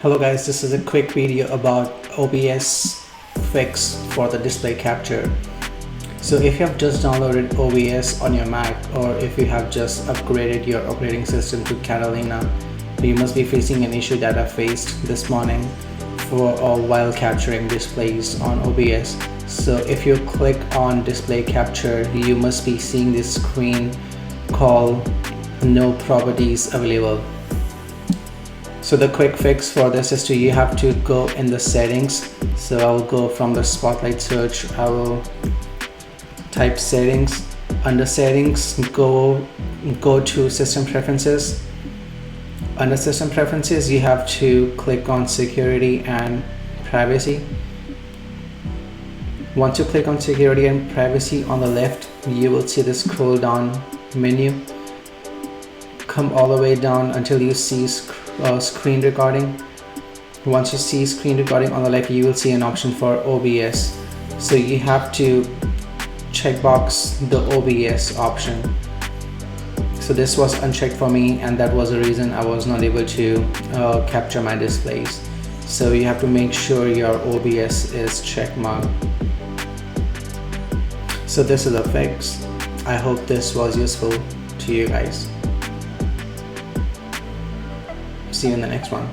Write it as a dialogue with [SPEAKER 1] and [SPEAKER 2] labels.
[SPEAKER 1] Hello guys, this is a quick video about OBS fix for the display capture. So if you have just downloaded OBS on your Mac, or if you have just upgraded your operating system to Catalina, you must be facing an issue that I faced this morning while capturing displays on OBS. So if you click on display capture, you must be seeing this screen called no properties available. So the quick fix for this is you have to go in the settings. So I will go from the spotlight search, I will type settings. Under settings, go to system preferences. Under system preferences, you have to click on security and privacy. Once you click on security and privacy, on the left you will see the scroll down menu. Come all the way down until you see screen recording. Once you see screen recording on the left, you will see an option for OBS. So you have to checkbox the OBS option. So this was unchecked for me, and that was the reason I was not able to capture my displays. So you have to make sure your OBS is checkmarked. So this is a fix. I hope this was useful to you guys. See you in the next one.